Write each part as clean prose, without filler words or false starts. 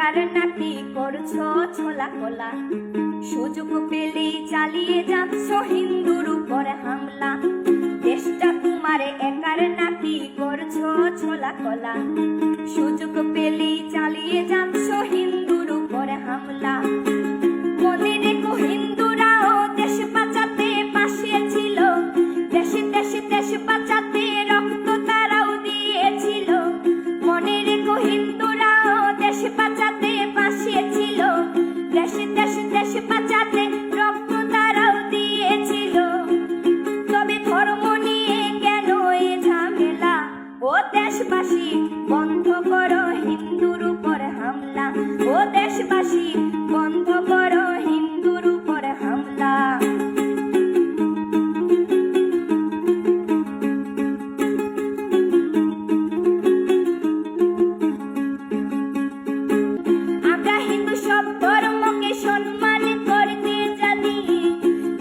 একার নাকি করছো ছোলা কোলা, সুযোগ পেলেই চালিয়ে যাচ্ছ হিন্দুর উপর হামলা। দেশটা তোমার একার নাকি করছো ছোলা কোলা, সুযোগ পেলেই চালিয়ে যাচ্ছ হিন্দুর উপর হামলা। মনে রেখো হিন্দুরাও দেশ বাঁচাতে পাশে ছিল, দেশে দেশে দেশ বাঁচাতে রক্ত তারাও দিয়েছিল। মনে রেখো হিন্দুরাও দেশ বাঁচাতে পাশে ছিল, দেশে দেশে দেশ বাঁচাতে রক্ত তারাও দিয়েছিল। তবে ধর্ম নিয়ে কেন এ ঝামেলা? ও দেশবাসী বন্ধ করো হিন্দুর উপর হামলা, ও দেশবাসী বন্ধ করো হিন্দুর উপর হামলা। আমরা হিন্দু সব ধর্মকে সম্মান করতে জানি,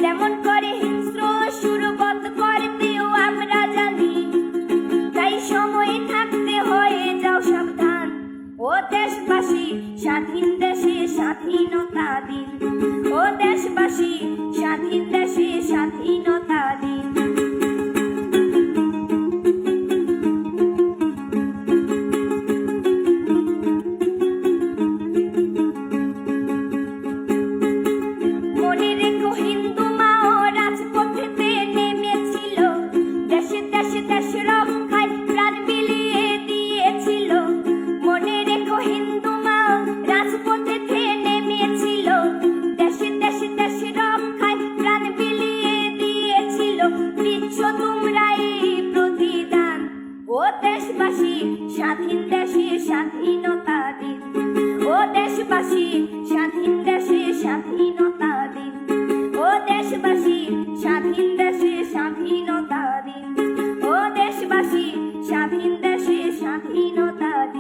যেমন করে হিংস্র সুরবত করতেও আমরা জানি। তাই সময় থাকতে হয়ে যাও সাবধান, ও দেশবাসী স্বাধীন দেশে স্বাধীনতা দিন, ও দেশবাসী স্বাধীন দেশে স্বাধীনতা দিন। মনে রেখো হিন্দু মাও রাজপথেতে নেমেছিল, দেশে দেশে দেশ রক্ষায় প্রাণ বিলিয়ে দিয়েছিল। মনে রেখো হিন্দু মাও রাজপথেতে নেমেছিল, দেশে দেশে দেশ রক্ষায় প্রাণ বিলিয়ে দিয়েছিল। দিচ্ছ তোমরা এই প্রতিদান, ও দেশবাসী স্বাধীন দেশে স্বাধীনতা দিন, ও দেশবাসী স্বাধীন দেশে স্বাধীনতা দিন, ও দেশবাসী স্বাধীন দেশে স্বাধীনতা দিন, ও দেশবাসী স্বাধীন দেশে স্বাধীনতা দিন।